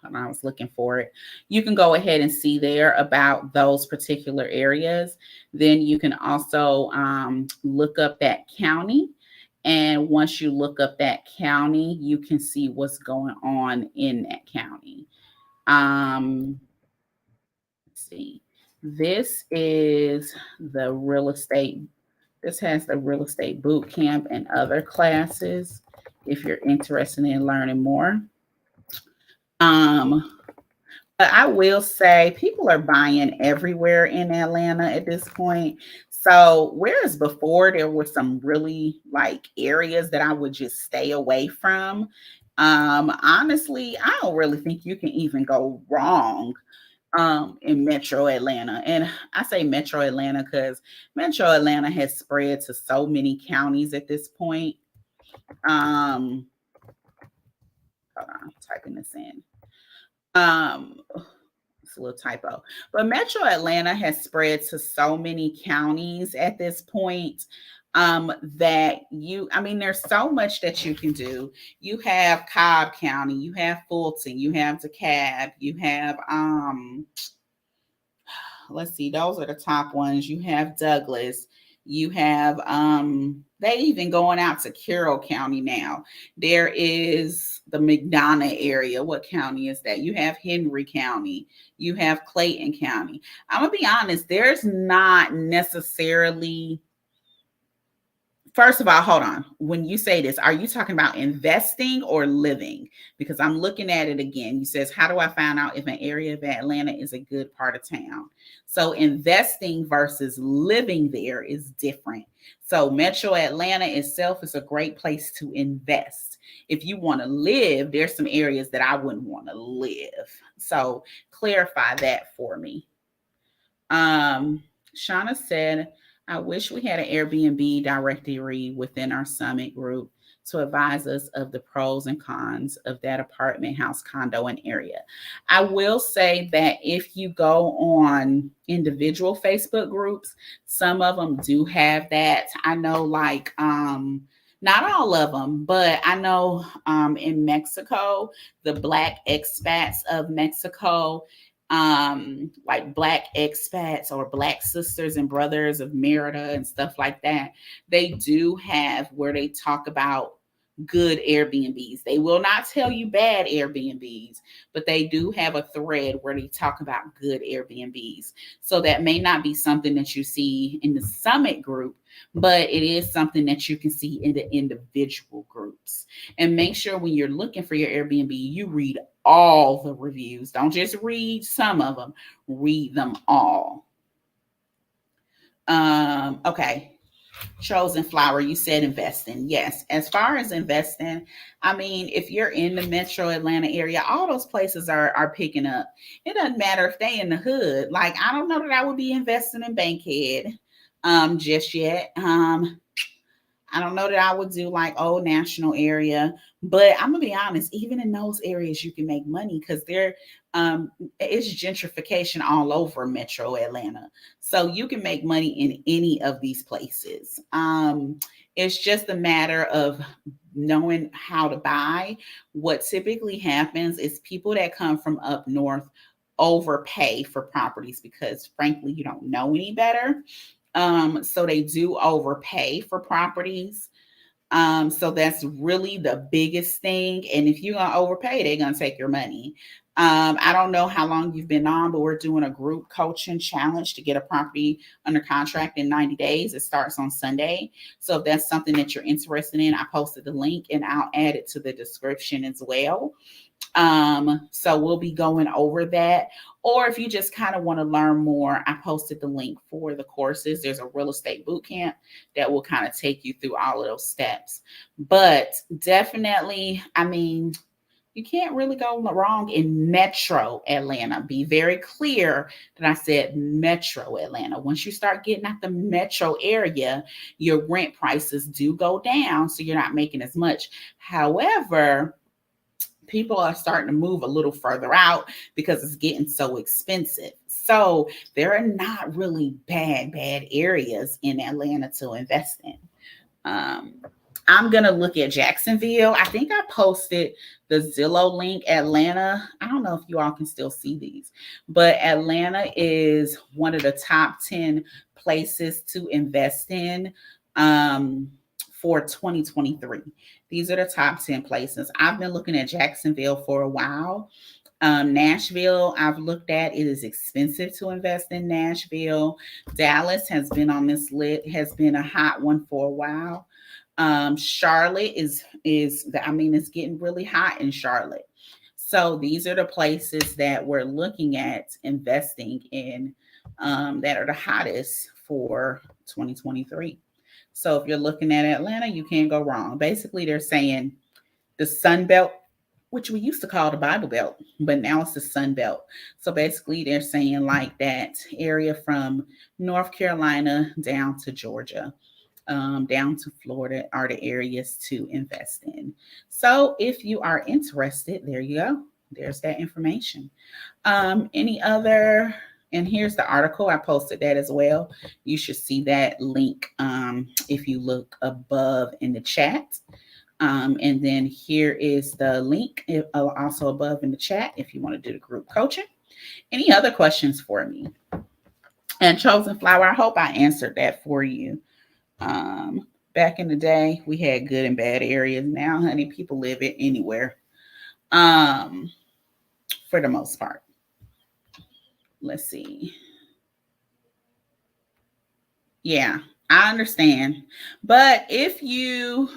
hold on, I was looking for it. You can go ahead and see there about those particular areas. Then you can also look up that county. And once you look up that county, you can see what's going on in that county. Um, let's see. This is the real estate. This has the real estate boot camp and other classes if you're interested in learning more. Um, but I will say people are buying everywhere in Atlanta at this point. So, whereas before there were some really like areas that I would just stay away from, honestly, I don't really think you can even go wrong in Metro Atlanta. And I say Metro Atlanta because Metro Atlanta has spread to so many counties at this point. Um, hold on, I'm typing this in. It's a little typo. But Metro Atlanta has spread to so many counties at this point that I mean, there's so much that you can do. You have Cobb County, you have Fulton, you have DeKalb, you have let's see, those are the top ones. You have Douglas, you have they even going out to Carroll County now. There is the McDonough area. What county is that? You have Henry County, you have Clayton County. I'm gonna be honest, there's not necessarily. First of all, hold on. When you say this, are you talking about investing or living? Because I'm looking at it again. You says, how do I find out if an area of Atlanta is a good part of town? So investing versus living there is different. So Metro Atlanta itself is a great place to invest. If you want to live, there's some areas that I wouldn't want to live. So clarify that for me. Shauna said, I wish we had an Airbnb directory within our summit group to advise us of the pros and cons of that apartment, house, condo, and area. I will say that if you go on individual Facebook groups, some of them do have that. I know, like, not all of them, but I know in Mexico, the Black expats of Mexico, like Black expats or Black sisters and brothers of Merida and stuff like that, they do have where they talk about good Airbnbs. They will not tell you bad Airbnbs, but they do have a thread where they talk about good Airbnbs. So that may not be something that you see in the summit group, but it is something that you can see in the individual groups. And make sure when you're looking for your Airbnb, you read all the reviews. Don't just read some of them, read them all. Okay. Chosen flower, you said investing. Yes. As far as investing, I mean, if you're in the Metro Atlanta area, all those places are picking up. It doesn't matter if they in the hood. Like, I don't know that I would be investing in Bankhead just yet. I don't know that I would do like Old National area, but I'm gonna be honest, even in those areas you can make money because it's gentrification all over Metro Atlanta. So you can make money in any of these places. It's just a matter of knowing how to buy. What typically happens is people that come from up north overpay for properties because frankly you don't know any better. So they do overpay for properties. So that's really the biggest thing. And if you're gonna overpay, they're gonna take your money. I don't know how long you've been on, but we're doing a group coaching challenge to get a property under contract in 90 days. It starts on Sunday. So if that's something that you're interested in, I posted the link and I'll add it to the description as well. So we'll be going over that. Or if you just kind of want to learn more, I posted the link for the courses. There's a real estate boot camp that will kind of take you through all of those steps. But definitely, I mean, you can't really go wrong in Metro Atlanta. Be very clear that I said Metro Atlanta. Once you start getting out the metro area, your rent prices do go down, so you're not making as much. However, people are starting to move a little further out because it's getting so expensive. So there are not really bad areas in Atlanta to invest in. Um, I'm going to look at Jacksonville. I think I posted the Zillow link. Atlanta, I don't know if you all can still see these, but Atlanta is one of the top 10 places to invest in for 2023. These are the top 10 places. I've been looking at Jacksonville for a while. Nashville, I've looked at. It is expensive to invest in Nashville. Dallas has been on this list, has been a hot one for a while. Charlotte it's getting really hot in Charlotte. So these are the places that we're looking at investing in that are the hottest for 2023. So if you're looking at Atlanta, you can't go wrong. Basically, they're saying the Sun Belt, which we used to call the Bible Belt, but now it's the Sun Belt. So basically, they're saying like that area from North Carolina down to Georgia, down to Florida are the areas to invest in. So if you are interested, there you go. There's that information. Any other? And here's the article. I posted that as well. You should see that link if you look above in the chat. And then here is the link also above in the chat if you want to do the group coaching. Any other questions for me? And Chosen Flower, I hope I answered that for you. Back in the day, we had good and bad areas. Now, honey, people live it anywhere. For the most part. Let's see. Yeah, I understand. But if you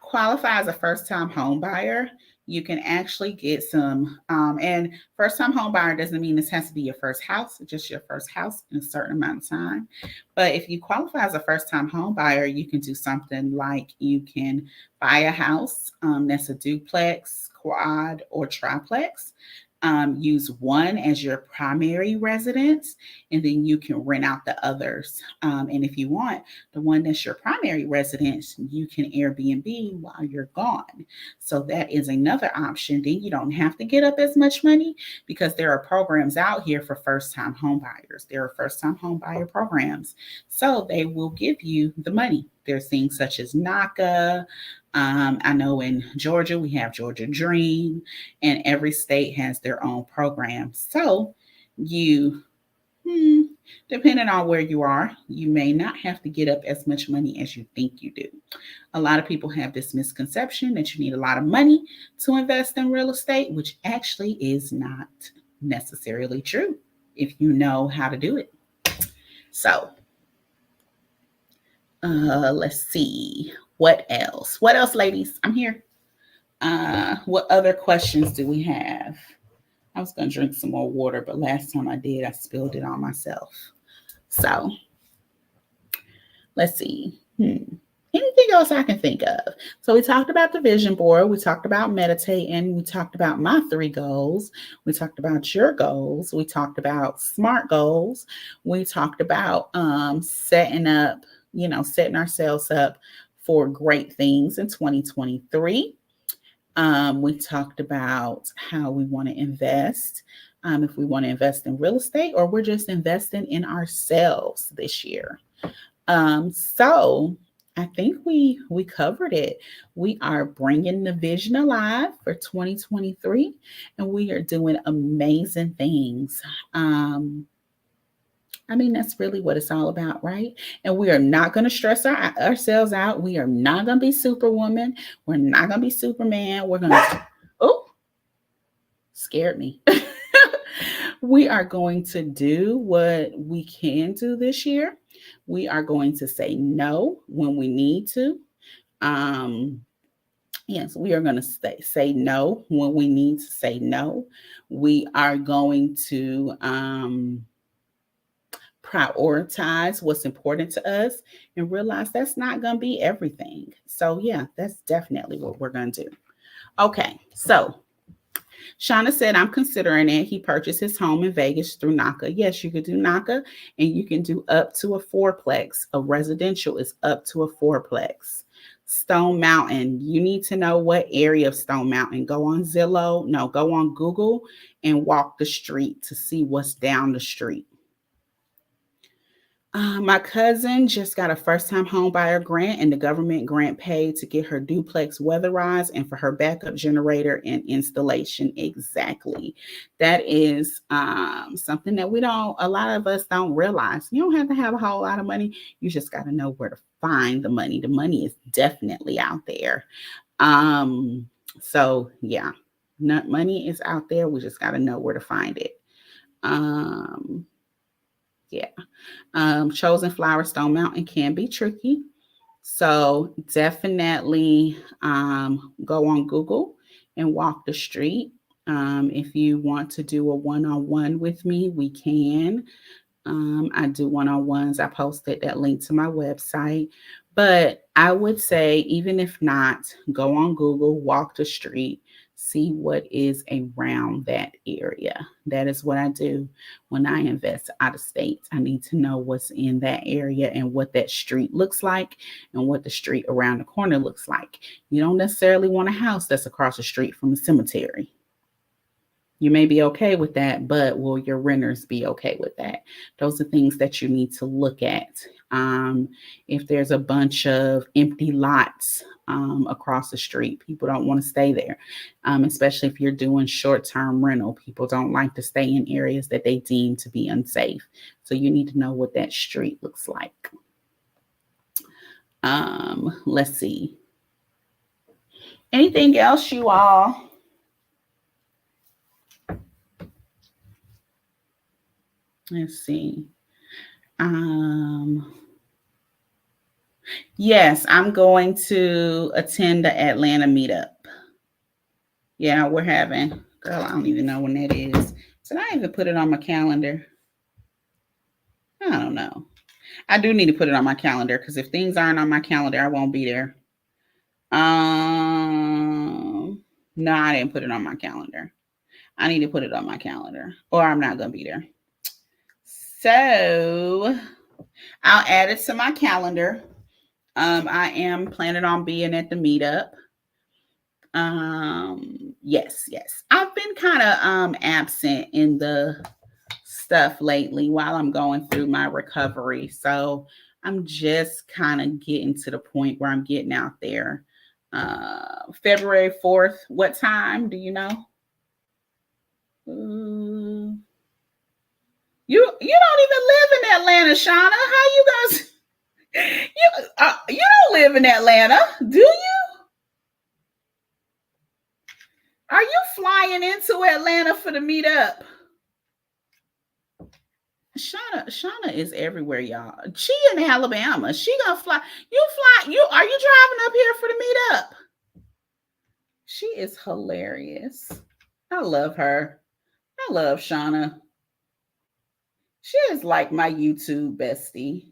qualify as a first-time home buyer, you can actually get some. And first-time home buyer doesn't mean this has to be your first house, just your first house in a certain amount of time. But if you qualify as a first-time home buyer, you can do something like you can buy a house that's a duplex, quad, or triplex. Use one as your primary residence, and then you can rent out the others. And if you want the one that's your primary residence, you can Airbnb while you're gone. So that is another option. Then you don't have to get up as much money because there are programs out here for first-time home buyers. There are first-time home buyer programs. So they will give you the money. There's things such as NACA. I know in Georgia, we have Georgia Dream, and every state has their own program. So you, depending on where you are, you may not have to get up as much money as you think you do. A lot of people have this misconception that you need a lot of money to invest in real estate, which actually is not necessarily true if you know how to do it. So let's see. What else? What else, ladies? I'm here. What other questions do we have? I was going to drink some more water, but last time I did, I spilled it on myself. So let's see. Anything else I can think of? So we talked about the vision board. We talked about meditating. We talked about my 3 goals. We talked about your goals. We talked about SMART goals. We talked about setting ourselves up for great things in 2023. We talked about how we want to invest, if we want to invest in real estate or we're just investing in ourselves this year. So I think we covered it. We are bringing the vision alive for 2023, and we are doing amazing things. That's really what it's all about, right? And we are not going to stress ourselves out. We are not going to be Superwoman. We're not going to be Superman. We're going to, scared me. We are going to do what we can do this year. We are going to say no when we need to. Yes, we are going to say no when we need to say no. We are going to prioritize what's important to us and realize that's not going to be everything. So yeah, that's definitely what we're going to do. Okay, so Shauna said, I'm considering it. He purchased his home in Vegas through NACA. Yes, you could do NACA, and you can do up to a 4-plex. A residential is up to a 4-plex. Stone Mountain, you need to know what area of Stone Mountain. Go on Zillow. No, go on Google and walk the street to see what's down the street. My cousin just got a first time home buyer grant, and the government grant paid to get her duplex weatherized and for her backup generator and installation. Exactly. That is something that a lot of us don't realize. You don't have to have a whole lot of money. You just got to know where to find the money. The money is definitely out there. Um, so, yeah, money is out there. We just got to know where to find it. Yeah. Chosen flower stone mountain can be tricky. So definitely go on Google and walk the street. If you want to do a one-on-one with me, we can. I do one-on-ones. I posted that link to my website. But I would say, even if not, go on Google, walk the street, see what is around that area. That is what I do when I invest out of state. I need to know what's in that area and what that street looks like and what the street around the corner looks like. You don't necessarily want a house that's across the street from a cemetery. You may be okay with that, but will your renters be okay with that? Those are things that you need to look at. If there's a bunch of empty lots across the street, people don't want to stay there, especially if you're doing short-term rental. People don't like to stay in areas that they deem to be unsafe. So you need to know what that street looks like. Let's see. Anything else, you all? Let's see. Yes, I'm going to attend the Atlanta meetup. Yeah, we're having, girl, I don't even know when that is. Did I even put it on my calendar? I don't know. I do need to put it on my calendar because if things aren't on my calendar, I won't be there. No, I didn't put it on my calendar. I need to put it on my calendar or I'm not going to be there. So I'll add it to my calendar. I am planning on being at the meetup. Yes. I've been kind of absent in the stuff lately while I'm going through my recovery. So I'm just kind of getting to the point where I'm getting out there. February 4th, what time? Do you know? You don't even live in Atlanta, Shauna. How you guys? You don't live in Atlanta, do you? Are you flying into Atlanta for the meetup? Shauna is everywhere, y'all. She in Alabama. She gonna fly. Are you driving up here for the meetup? She is hilarious. I love her. I love Shauna. She is like my YouTube bestie.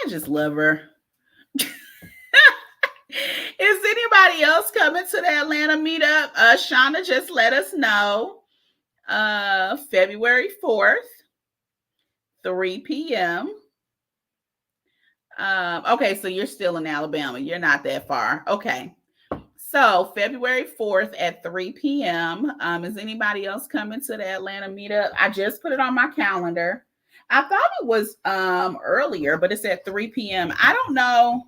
I just love her. Is anybody else coming to the Atlanta meetup? Shauna just let us know. February 4th, 3 p.m. Okay, so you're still in Alabama. You're not that far. Okay. So February 4th at 3 p.m. Is anybody else coming to the Atlanta meetup? I just put it on my calendar. I thought it was earlier, but it's at 3 p.m. I don't know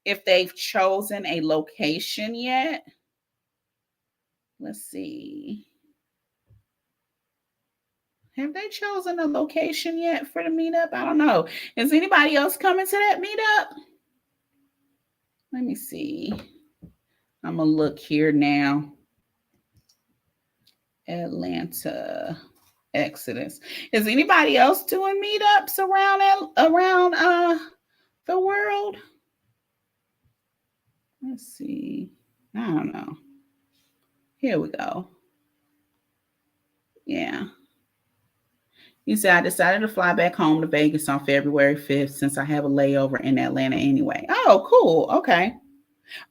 if they've chosen a location yet. Let's see. Have they chosen a location yet for the meetup? I don't know. Is anybody else coming to that meetup? Let me see. I'm going to look here now. Atlanta Exodus. Is anybody else doing meetups around the world? Let's see. I don't know. Here we go. Yeah. You said, I decided to fly back home to Vegas on February 5th since I have a layover in Atlanta anyway. Oh, cool. Okay.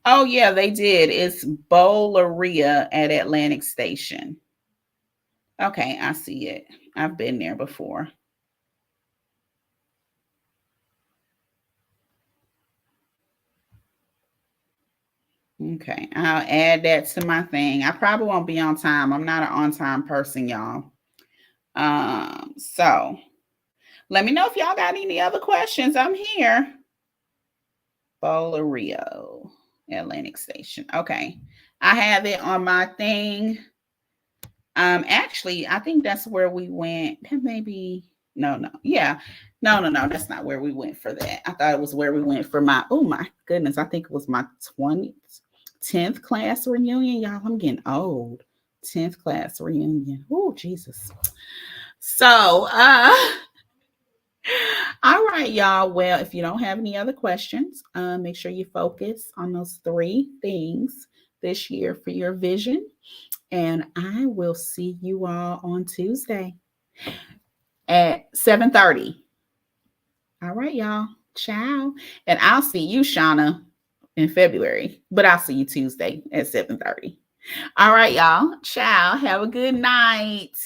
Oh, yeah, they did. It's Bowleria at Atlantic Station. Okay, I see it. I've been there before. Okay, I'll add that to my thing. I probably won't be on time. I'm not an on-time person, y'all. So Let me know if y'all got any other questions. I'm here. Bola Rio, Atlantic Station. Okay. I have it on my thing. Actually, I think that's where we went. Maybe no. Yeah. No. That's not where we went for that. I thought it was where we went for my, oh my goodness. I think it was my 10th class reunion. Y'all, I'm getting old. 10th class reunion. Oh, Jesus. So, all right, y'all. Well, if you don't have any other questions, make sure you focus on those 3 things this year for your vision. And I will see you all on Tuesday at 7:30. All right, y'all. Ciao. And I'll see you, Shauna, in February. But I'll see you Tuesday at 7:30. All right, y'all. Ciao. Have a good night.